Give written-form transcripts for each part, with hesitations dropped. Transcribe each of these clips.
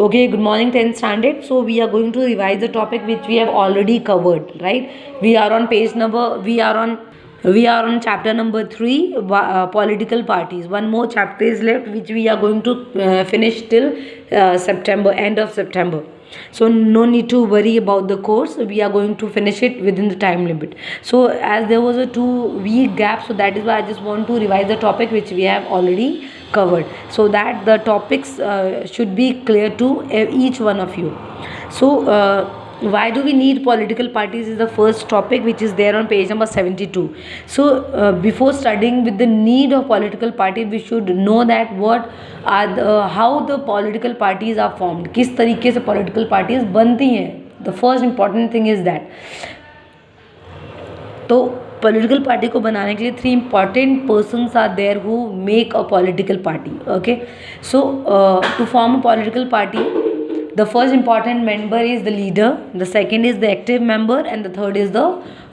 Okay, good morning 10th standard. So we are going to revise the topic which we have already covered, right? We are on page number, we are on chapter number 3, political parties. One more chapter is left which we are going to finish till September, end of September. So no need to worry about the course. We are going to finish it within the time limit. So as there was a 2 week gap, so that is why I just want to revise the topic which we have already covered, so that the topics should be clear to each one of you. So why do we need political parties is the first topic which is there on page number 72. So before studying with the need of political party, we should know that what are how the political parties are formed, किस तरीके से political parties बनती हैं. The first important thing is that, तो political party को बनाने के लिए 3 important persons are there who make a political party. Okay, so to form a political party, the first important member is the leader, the second is the active member and the third is the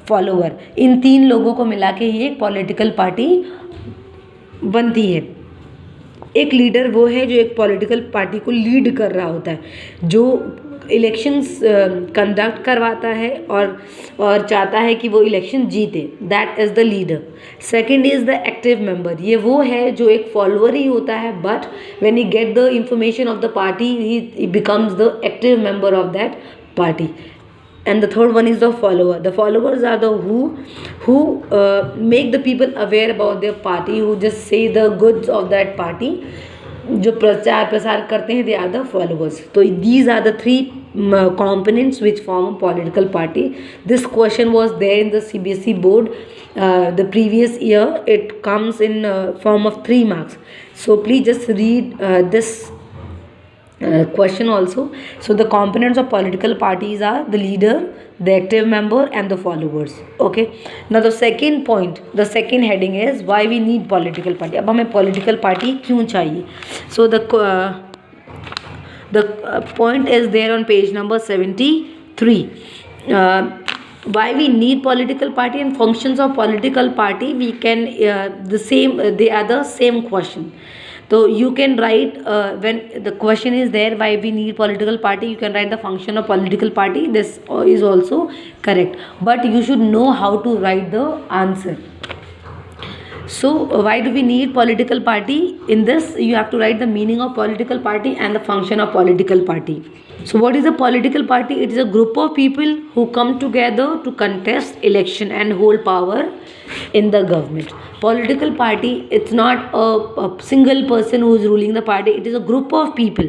follower. इन 3 लोगों को मिला के ही एक political party बनती है. एक leader वो है जो एक पॉलिटिकल पार्टी को लीड कर रहा होता है, जो इलेक्शंस कंडक्ट करवाता है और चाहता है कि वो इलेक्शन जीते. That is the leader. Second is the active member. ये वो है जो एक फॉलोअर ही होता है, but when he get the information of the party he becomes the active member of that party. And the third one is the follower. The followers are the who make the people aware about their party, who just say the goods of that party. जो प्रचार प्रसार करते हैं, they are the followers. तो these are the 3 components which form a political party. This question was there in the CBSE board the previous year. It comes in form of 3 marks. So please just read this question also. So the components of political parties are the leader, the active member and the followers. Okay, now the second point, the second heading is why we need political party. अब हमें political party क्यों चाहिए? So the point is there on page number 73. Why we need political party and functions of political party, we can they are the same question. So you can write when the question is there why we need political party, you can write the function of political party. This is also correct, but you should know how to write the answer. So why do we need political party? In this you have to write the meaning of political party and the function of political party. So what is a political party? It is a group of people who come together to contest election and hold power in the government. Political party, it's not a single person who is ruling the party. It is a group of people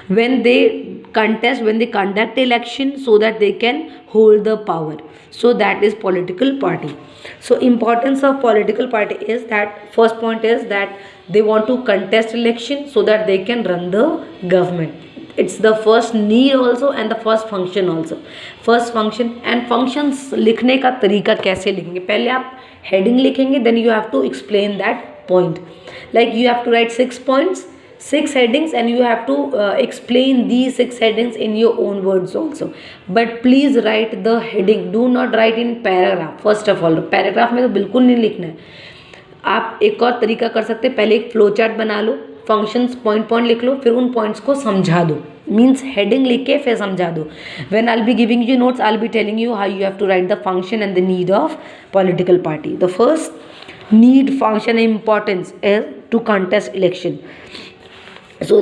when they contest, when they conduct election so that they can hold the power. So that is political party. So importance of political party is that first point is that they want to contest election so that they can run the government. It's the first need also and the first function also. First function and functions लिखने का तरीका कैसे लिखेंगे? पहले आप heading लिखेंगे, then you have to explain that point. Like you have to write 6 points, 6 headings, and you have to explain these 6 headings in your own words also. But please write the heading. Do not write in paragraph. First of all, paragraph में तो बिल्कुल नहीं लिखना है. आप एक और तरीका कर सकते हैं, पहले एक फ्लो चार्ट बना लो, फंक्शंस पॉइंट लिख लो, फिर उन पॉइंट्स को समझा दो. मीन्स हेडिंग लिख के फिर समझा दो. When I will be giving you notes, I will be telling you how you have to write the function and the need of political party. The first need, function, importance is to contest election. So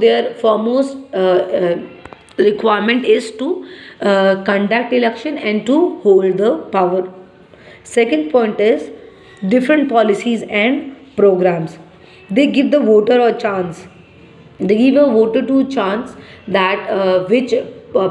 their foremost requirement is to conduct election and to hold the power. Second point is different policies and programs. They give the voter a chance. They give a voter to chance that which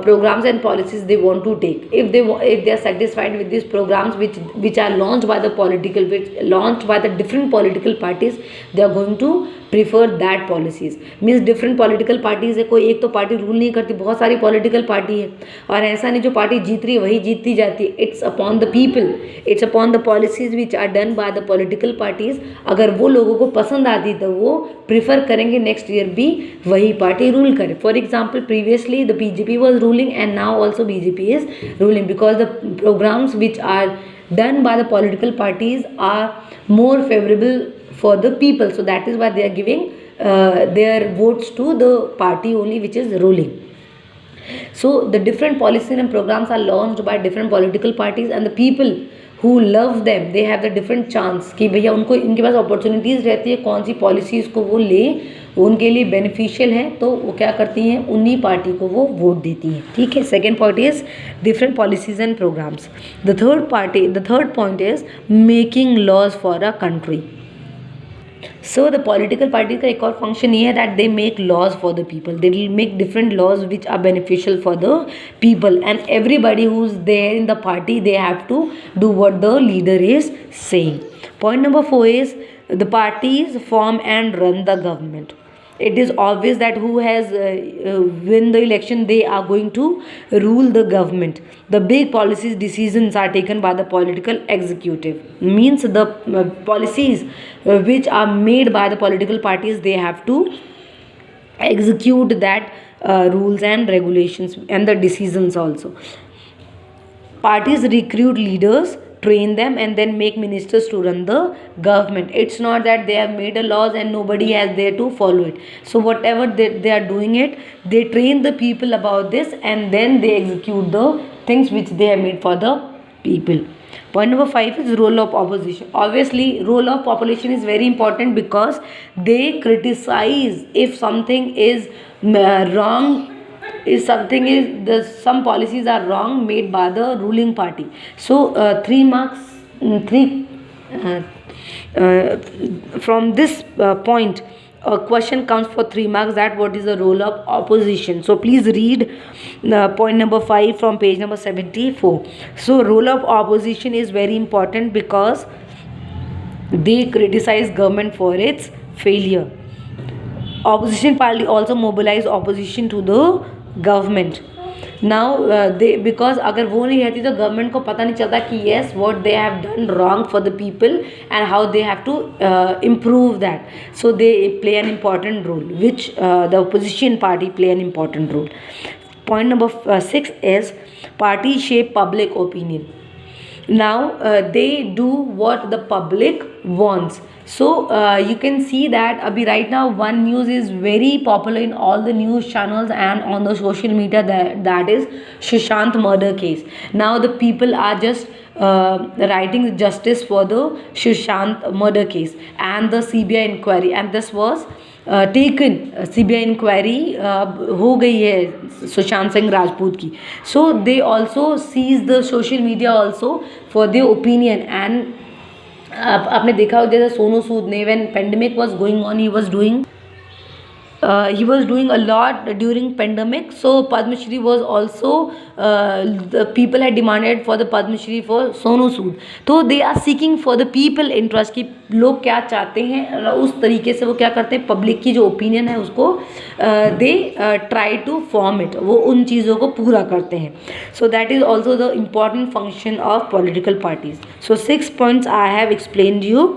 programs and policies they want to take. If they are satisfied with these programs which are launched by the different political parties, they are going to prefer that policies. Means different political parties है, कोई एक तो party rule नहीं करती, बहुत सारी political party है, और ऐसा नहीं जो पार्टी जीत रही है वही जीतती जाती है. It's upon the people, it's upon the policies which are done by the political parties. अगर वो लोगों को पसंद आती तो वो प्रिफर करेंगे नेक्स्ट ईयर भी वही पार्टी रूल करे. For example, previously the BJP was ruling and now also BJP is ruling because the programs which are done by the political parties are more favorable for the people. So that is why they are giving their votes to the party only which is ruling. So the different policies and programs are launched by different political parties, and the people who love them, they have the different chance कि भैया उनको इनके पास opportunities रहती है कौन सी policies को वो ले, वो उनके लिए बेनिफिशियल है, तो वो क्या करती हैं, उन्हीं पार्टी को वो वोट देती हैं. ठीक है. Second point is different policies and programmes. The third point is making laws for a country. So the political party का एक और फंक्शन ये है that they make laws for the people. They will make different laws which are beneficial for the people, and everybody who is there in the party they have to do what the leader is saying. Point number 4 is the parties form and run the government. It is obvious that who has win the election, they are going to rule the government. The big policies decisions are taken by the political executive. Means the policies which are made by the political parties, they have to execute that rules and regulations and the decisions also. Parties recruit leaders, train them, and then make ministers to run the government. It's not that they have made a laws and nobody has there to follow it. So whatever they are doing it, they train the people about this, and then they execute the things which they have made for the people. Point number 5 is role of opposition. Obviously role of opposition is very important because they criticize if something is wrong, is something is some policies are wrong made by the ruling party. So 3 marks, from this point a question comes for 3 marks, that what is the role of opposition. So please read point number 5 from page number 74. So role of opposition is very important because they criticize government for its failure. Opposition party also mobilize opposition to the government. Now they, because अगर वो नहीं रहती तो government को पता नहीं चलता कि yes what they have done wrong for the people and how they have to improve that. So they play an important role which the opposition party play an important role. Point number 6 is party shape public opinion. Now they do what the public wants. So you can see that abhi right now one news is very popular in all the news channels and on the social media, that is Sushant murder case. Now the people are just writing justice for the Sushant murder case and the CBI inquiry, and this was taken. CBI inquiry हो गई है सुशांत सिंह राजपूत की. So they also sees the social media also for their opinion. And आपने देखा हो जैसे सोनू सूद ने, when pandemic was going on, he was doing a lot during pandemic. So Padma Shri was also the people had demanded for the Padma Shri for Sonu Sood. तो they are seeking for the people interest कि लोग क्या चाहते हैं, उस तरीके से वो क्या करते हैं, पब्लिक की जो ओपिनियन है उसको they try to form it, वो उन चीज़ों को पूरा करते हैं. So that is also the important function of political parties. So 6 points I have explained you.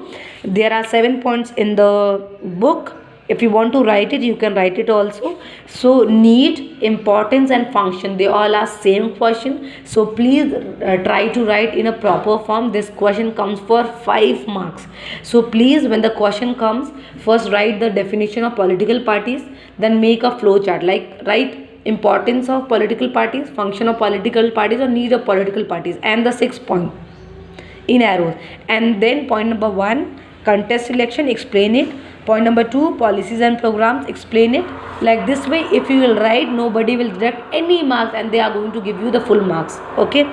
There are 7 points in the book. If you want to write it, you can write it also. So need, importance and function, they all are same question. So please try to write in a proper form. This question comes for 5 marks. So please, when the question comes, first write the definition of political parties, then make a flow chart, like write importance of political parties, function of political parties, or need of political parties, and the 6 point in arrows. And then point number 1, contest election, explain it. Point number 2, policies and programs, explain it. Like this way, if you will write, nobody will deduct any marks and they are going to give you the full marks. Okay.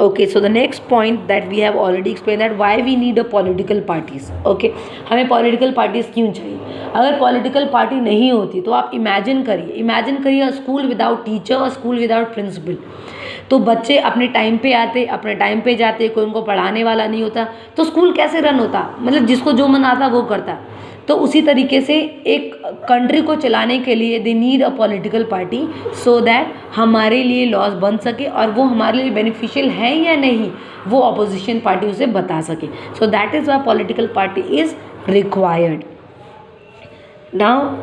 Okay, so the next point that we have already explained, that why we need a political parties. Okay, हमें political parties क्यों चाहिए. अगर political party नहीं होती तो आप imagine करिए a school without teacher, a school without principal. तो बच्चे अपने टाइम पे आते, अपने टाइम पे जाते, कोई उनको पढ़ाने वाला नहीं होता, तो स्कूल कैसे रन होता, मतलब जिसको जो मन आता वो करता. तो उसी तरीके से एक कंट्री को चलाने के लिए they need a political party, so that हमारे लिए लॉज बन सके और वो हमारे लिए बेनिफिशियल है या नहीं वो अपोजिशन पार्टी उसे बता सके. सो that is Y political party is required. Now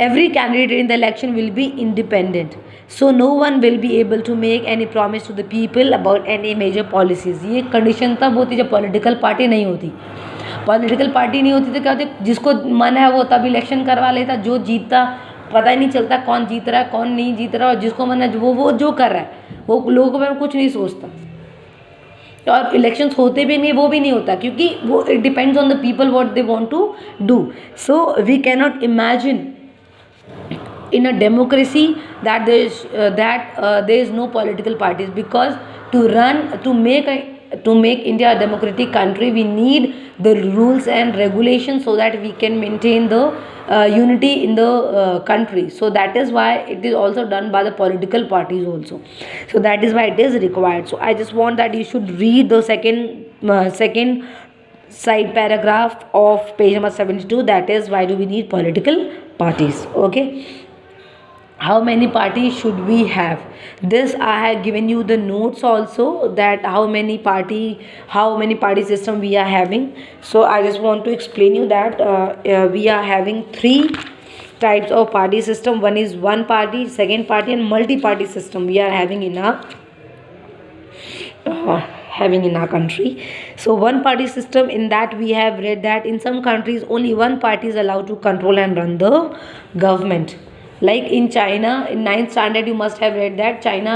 every candidate in the election will be independent, so no one will be able to make any promise to the people about any major policies. ये condition तब होती जब political party नहीं होती. Political party नहीं होती तो क्या होती, जिसको मन है वो तब इलेक्शन करवा लेता, जो जीतता पता ही नहीं चलता कौन जीत रहा है कौन नहीं जीत रहा, और जिसको मन है वो जो कर रहा है वो लोगों के बारे में कुछ नहीं सोचता, और इलेक्शंस होते भी नहीं, वो भी नहीं होता, क्योंकि वो it depends on the people what they want to do. So we can not imagine in a democracy that there is no political parties, because to make India a democratic country, we need the rules and regulations so that we can maintain the unity in the country. So that is why it is also done by the political parties also. So that is why it is required. So I just want that you should read the second side paragraph of page number 72, that is why do we need political parties. Okay, how many parties should we have? This I have given you the notes also, that how many party system we are having. So I just want to explain you that we are having 3 types of party system. One is one party, second party, and multi-party system we are having in our country. So one party system, in that we have read that in some countries only one party is allowed to control and run the government. Like in China, in 9th standard you must have read that China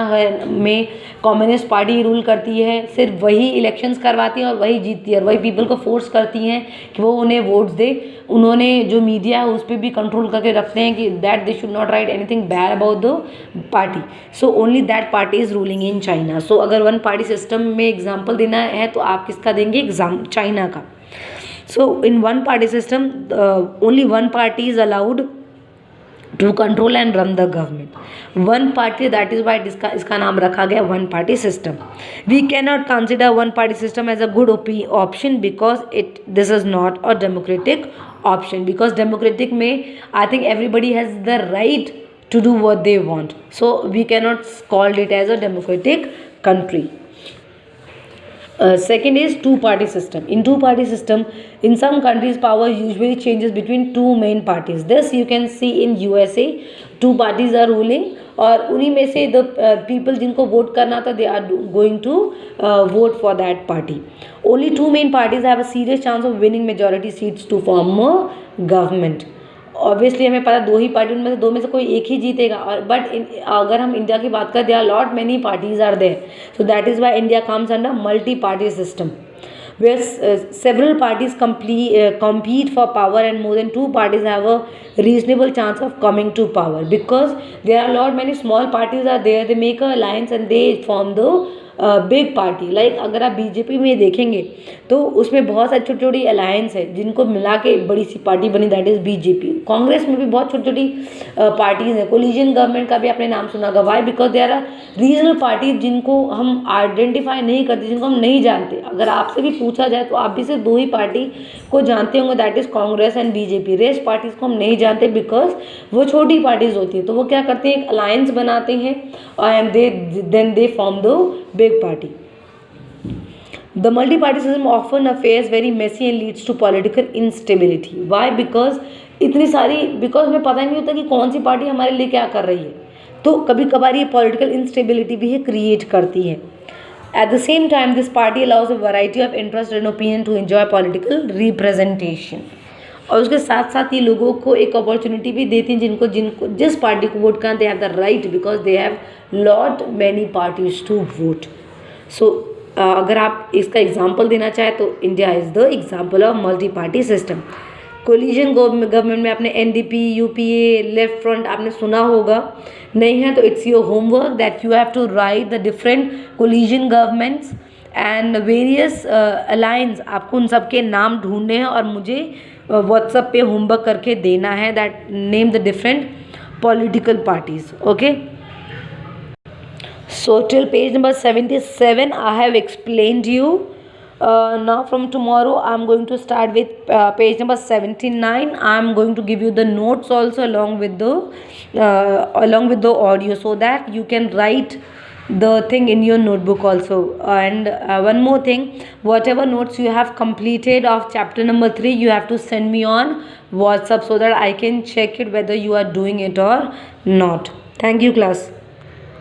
में communist party rule करती है, सिर्फ वही elections करवाती है और वही जीतती है, और वही पीपल को फोर्स करती हैं कि वो उन्हें वोट्स दे. उन्होंने जो मीडिया है उस पर भी कंट्रोल करके रखते हैं कि that they should not write anything bad about the party. So only that party is ruling in China. So अगर वन पार्टी सिस्टम में एग्जाम्पल देना है तो आप किसका देंगे? चाइना का. So in one party system only one party is allowed to control and run the government. One party, that is why इसका नाम रखा गया one party system. We can not consider one party system as a good option because this is not a democratic option. Because democratic में I think everybody has the right to do what they want. So we cannot call it as a democratic country. Second is two-party system. In two-party system, in some countries, power usually changes between two main parties. This you can see in USA. Two parties are ruling, और उन्हीं में से the people जिनको vote करना था, they are going to vote for that party. Only two main parties have a serious chance of winning majority seats to form a government. Obviously हमें पता दो ही पार्टी, उनमें से दो में से कोई एक ही जीतेगा. और बट अगर हम इंडिया की बात करें, there are lot many parties are there. So that is why India comes under multi party system, where several parties compete for power, and more than two parties have a reasonable chance of coming to power, because there are lot many small parties are there. They make a alliance and they form the big party. Like अगर आप BJP में देखेंगे तो उसमें बहुत सारी छोटी छोटी अलायंस है जिनको मिला के बड़ी सी पार्टी बनी, दैट इज़ बीजेपी. कांग्रेस में भी बहुत छोटी छोटी पार्टीज हैं. कोलिजन गवर्नमेंट का भी आपने नाम सुना होगा. Why? Because they are regional parties जिनको हम आइडेंटिफाई नहीं करते, जिनको हम नहीं जानते. अगर आपसे भी पूछा जाए तो आप भी सिर्फ दो ही पार्टी को जानते होंगे, that is Congress and BJP. Rest parties को हम नहीं जानते बिकॉज वो छोटी पार्टीज होती है. तो वो क्या करते हैं, एक अलायंस बनाते हैं and then they form the big party. The multi-party system often affairs very messy and leads to political instability. Why? Because इतनी सारी, बिकॉज हमें पता नहीं होता कि कौन सी पार्टी हमारे लिए क्या कर रही है, तो कभी कभार ये पॉलिटिकल इंस्टेबिलिटी भी क्रिएट करती है. At the same time, this party allows a variety of interest and opinion to enjoy political representation. और उसके साथ साथ ये लोगों को एक अपॉर्चुनिटी भी देती हैं जिनको जिस पार्टी को वोट करना, they have the right because they have lot many parties to vote. So अगर आप इसका एग्जांपल देना चाहें तो India is the example of multi party system. Coalition government में आपने एनडीपी, यूपीए, लेफ्ट फ्रंट आपने सुना होगा. नहीं है तो it's your homework that you have to write the different coalition governments and various alliance. आपको उन सब के नाम ढूंढने हैं और मुझे व्हाट्सएप पे होमवर्क करके देना है, that name the different political parties. Okay, so till page number 77 I have explained you. Now from tomorrow I'm going to start with page number 79. I'm going to give you the notes also along with the audio, so that you can write the thing in your notebook also. And one more thing, whatever notes you have completed of chapter number 3, you have to send me on WhatsApp so that I can check it whether you are doing it or not. Thank you class.